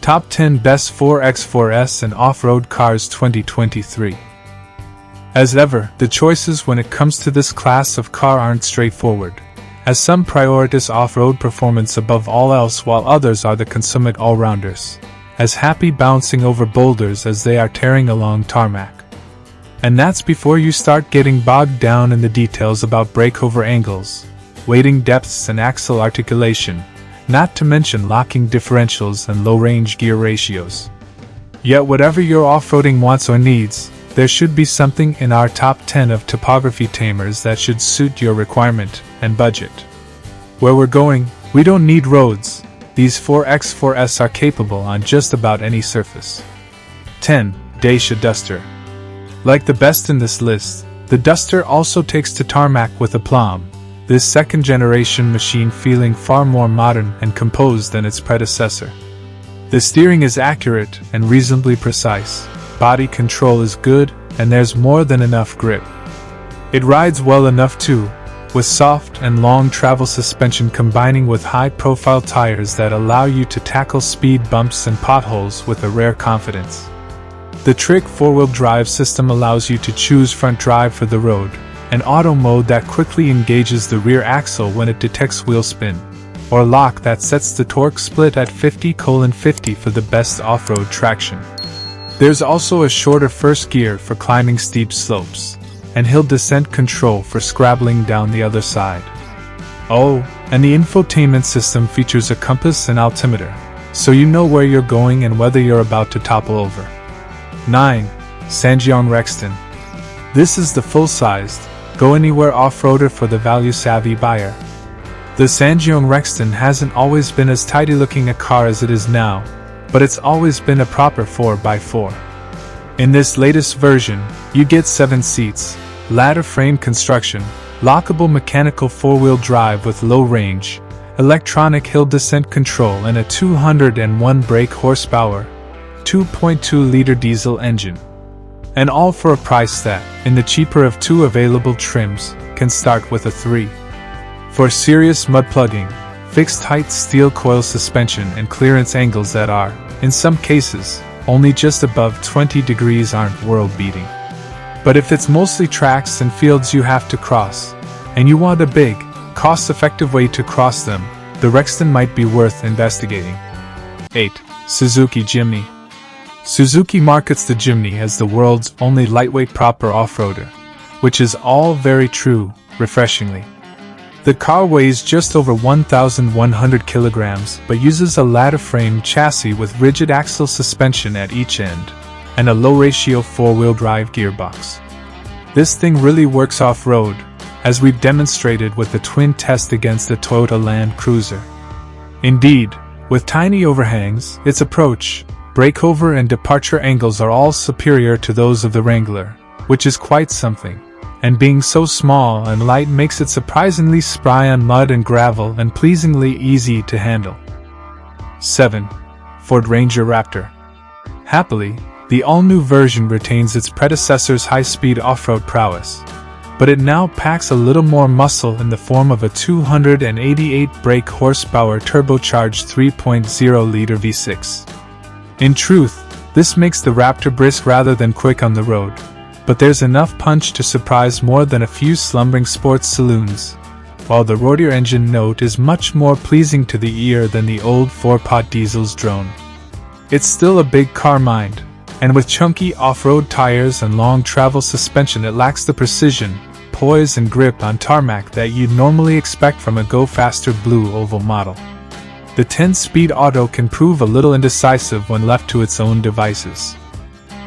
Top 10 Best 4x4S and Off-Road Cars 2023. As ever, the choices when it comes to this class of car aren't straightforward, as some prioritize off-road performance above all else while others are the consummate all-rounders, as happy bouncing over boulders as they are tearing along tarmac. And that's before you start getting bogged down in the details about breakover angles, weighting depths and axle articulation, not to mention locking differentials and low-range gear ratios. Yet whatever your off-roading wants or needs, there should be something in our top 10 of topography-tamers that should suit your requirement and budget. Where we're going, we don't need roads. These 4x4S are capable on just about any surface. 10. Dacia Duster. Like the best in this list, the Duster also takes to tarmac with aplomb, this second-generation machine feeling far more modern and composed than its predecessor. The steering is accurate and reasonably precise, body control is good, and there's more than enough grip. It rides well enough too, with soft and long travel suspension combining with high-profile tires that allow you to tackle speed bumps and potholes with a rare confidence. The Trick 4-wheel drive system allows you to choose front drive for the road, an auto mode that quickly engages the rear axle when it detects wheel spin, or lock that sets the torque split at 50/50 for the best off-road traction. There's also a shorter first gear for climbing steep slopes, and hill descent control for scrabbling down the other side. Oh, and the infotainment system features a compass and altimeter, so you know where you're going and whether you're about to topple over. 9. Sanjion Rexton. This is the full-sized, go-anywhere off-roader for the value-savvy buyer. The Sanjion Rexton hasn't always been as tidy-looking a car as it is now, but it's always been a proper 4x4. In this latest version, you get 7 seats, ladder frame construction, lockable mechanical 4-wheel drive with low range, electronic hill descent control and a 201 brake horsepower, 2.2-liter diesel engine. And all for a price that, in the cheaper of 2 available trims, can start with a 3. For serious mud plugging, fixed-height steel coil suspension and clearance angles that are, in some cases, only just above 20 degrees aren't world-beating. But if it's mostly tracks and fields you have to cross, and you want a big, cost-effective way to cross them, the Rexton might be worth investigating. 8. Suzuki Chimney. Suzuki markets the Jimny as the world's only lightweight proper off-roader, which is all very true, refreshingly. The car weighs just over 1,100 kilograms but uses a ladder frame chassis with rigid axle suspension at each end, and a low-ratio 4-wheel drive gearbox. This thing really works off-road, as we've demonstrated with the twin test against the Toyota Land Cruiser. Indeed, with tiny overhangs, its approach, breakover and departure angles are all superior to those of the Wrangler, which is quite something, and being so small and light makes it surprisingly spry on mud and gravel and pleasingly easy to handle. 7. Ford Ranger Raptor. Happily, the all-new version retains its predecessor's high-speed off-road prowess, but it now packs a little more muscle in the form of a 288 brake horsepower turbocharged 3.0-liter V6. In truth, this makes the Raptor brisk rather than quick on the road, but there's enough punch to surprise more than a few slumbering sports saloons, while the roadier engine note is much more pleasing to the ear than the old 4-pot diesel's drone. It's still a big car mind, and with chunky off-road tires and long travel suspension it lacks the precision, poise and grip on tarmac that you'd normally expect from a go-faster blue oval model. The 10-speed auto can prove a little indecisive when left to its own devices.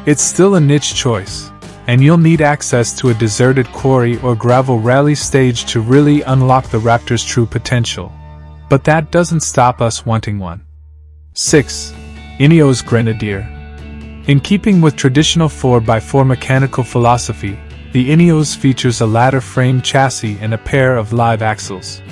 It's still a niche choice, and you'll need access to a deserted quarry or gravel rally stage to really unlock the Raptor's true potential. But that doesn't stop us wanting one. 6. Ineos Grenadier. In keeping with traditional 4x4 mechanical philosophy, the Ineos features a ladder frame chassis and a pair of live axles.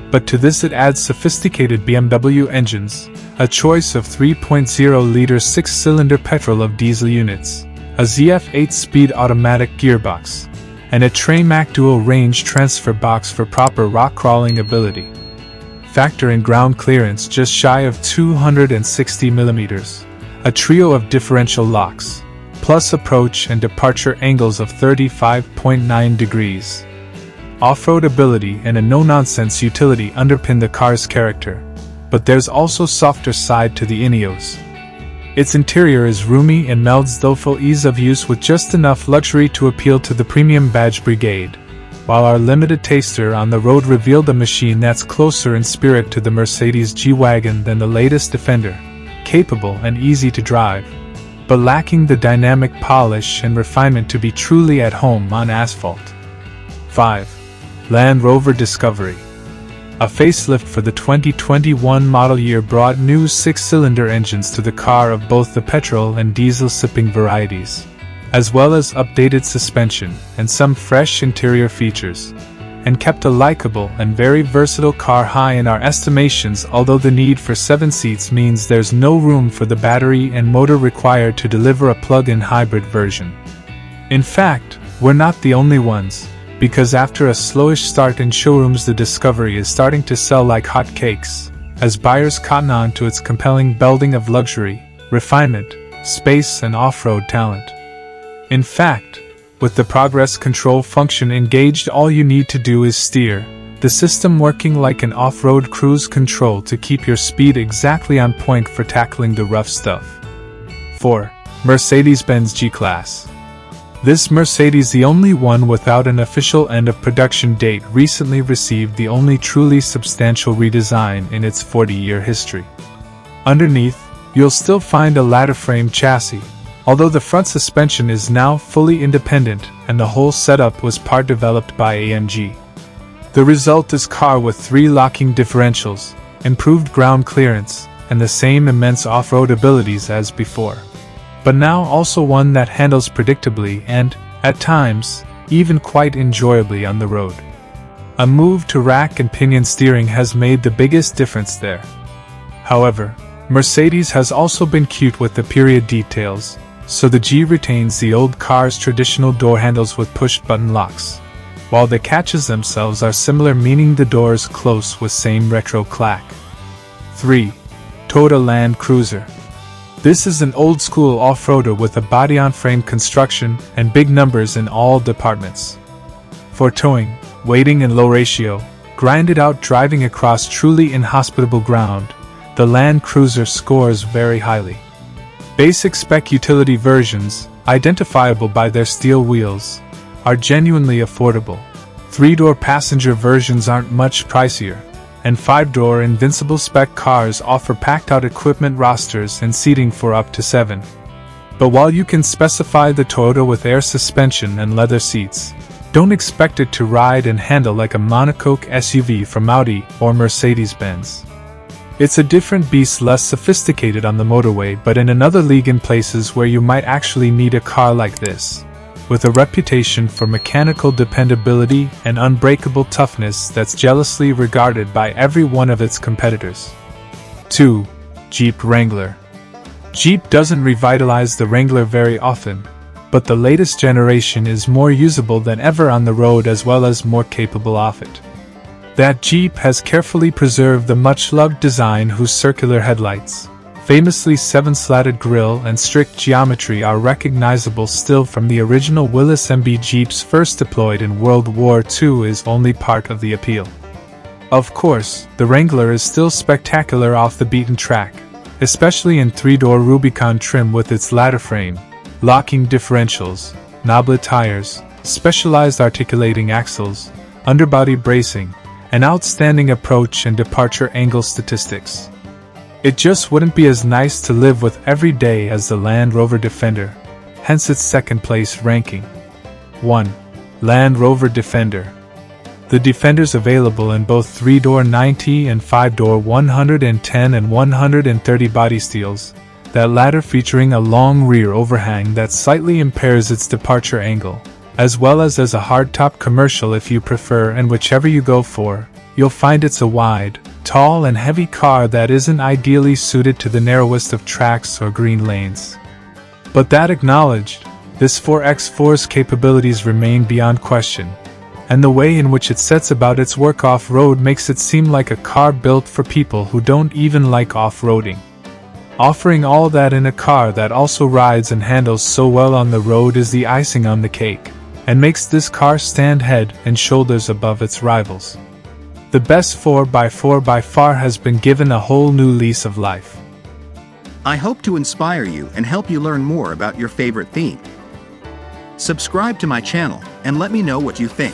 But to this it adds sophisticated BMW engines, a choice of 3.0-liter 6-cylinder petrol of diesel units, a ZF 8-speed automatic gearbox, and a Tarmac dual range transfer box for proper rock crawling ability. factor in ground clearance just shy of 260 mm, a trio of differential locks, plus approach and departure angles of 35.9 degrees. Off-road ability and a no-nonsense utility underpin the car's character, but there's also softer side to the Ineos. Its interior is roomy and melds thoughtful ease of use with just enough luxury to appeal to the premium badge brigade, while our limited taster on the road revealed a machine that's closer in spirit to the Mercedes G-Wagon than the latest Defender, capable and easy to drive, but lacking the dynamic polish and refinement to be truly at home on asphalt. 5. Land Rover Discovery. A facelift for the 2021 model year brought new 6-cylinder engines to the car of both the petrol and diesel-sipping varieties, as well as updated suspension and some fresh interior features, and kept a likable and very versatile car high in our estimations, although the need for 7 seats means there's no room for the battery and motor required to deliver a plug-in hybrid version. In fact, we're not the only ones, because after a slowish start in showrooms, the Discovery is starting to sell like hotcakes, as buyers cotton on to its compelling melding of luxury, refinement, space and off-road talent. In fact, with the progress control function engaged, all you need to do is steer, the system working like an off-road cruise control to keep your speed exactly on point for tackling the rough stuff. 4. Mercedes-Benz GClass. This Mercedes, the only one without an official end of production date, recently received the only truly substantial redesign in its 40-year history. Underneath, you'll still find a ladder frame chassis, although the front suspension is now fully independent and the whole setup was part developed by AMG. The result is car with 3 locking differentials, improved ground clearance, and the same immense off-road abilities as before, but now also one that handles predictably and, at times, even quite enjoyably on the road. A move to rack and pinion steering has made the biggest difference there. However, Mercedes has also been cute with the period details, so the G retains the old car's traditional door handles with push-button locks, while the catches themselves are similar, meaning the doors close with same retro clack. 3. Toyota Land Cruiser. This is an old-school off-roader with a body-on-frame construction and big numbers in all departments. For towing, weighting and low ratio, grinded out driving across truly inhospitable ground, the Land Cruiser scores very highly. Basic spec utility versions, identifiable by their steel wheels, are genuinely affordable. 3-door passenger versions aren't much pricier, and 5-door invincible spec cars offer packed-out equipment rosters and seating for up to 7. But while you can specify the Toyota with air suspension and leather seats, don't expect it to ride and handle like a monocoque SUV from Audi or Mercedes-Benz. It's a different beast, less sophisticated on the motorway, but in another league in places where you might actually need a car like this, with a reputation for mechanical dependability and unbreakable toughness that's jealously regarded by every one of its competitors. 2. Jeep Wrangler. Jeep doesn't revitalize the Wrangler very often, but the latest generation is more usable than ever on the road, as well as more capable of it. That Jeep has carefully preserved the much-loved design, whose circular headlights, famously 7-slatted grille and strict geometry are recognizable still from the original Willys MB Jeeps first deployed in World War II, is only part of the appeal. Of course, the Wrangler is still spectacular off the beaten track, especially in 3-door Rubicon trim with its ladder frame, locking differentials, knoblet tires, specialized articulating axles, underbody bracing, and outstanding approach and departure angle statistics. It just wouldn't be as nice to live with every day as the Land Rover Defender, hence its second-place ranking. 1. Land Rover Defender. The Defender's available in both 3-door 90 and 5-door 110 and 130 body styles, that latter featuring a long rear overhang that slightly impairs its departure angle, as well as a hardtop commercial if you prefer, and whichever you go for, you'll find it's a wide, tall and heavy car that isn't ideally suited to the narrowest of tracks or green lanes. But that acknowledged, this 4x4's capabilities remain beyond question, and the way in which it sets about its work off-road makes it seem like a car built for people who don't even like off-roading. Offering all that in a car that also rides and handles so well on the road is the icing on the cake, and makes this car stand head and shoulders above its rivals. The best 4x4 by far has been given a whole new lease of life. I hope to inspire you and help you learn more about your favorite theme. Subscribe to my channel and let me know what you think.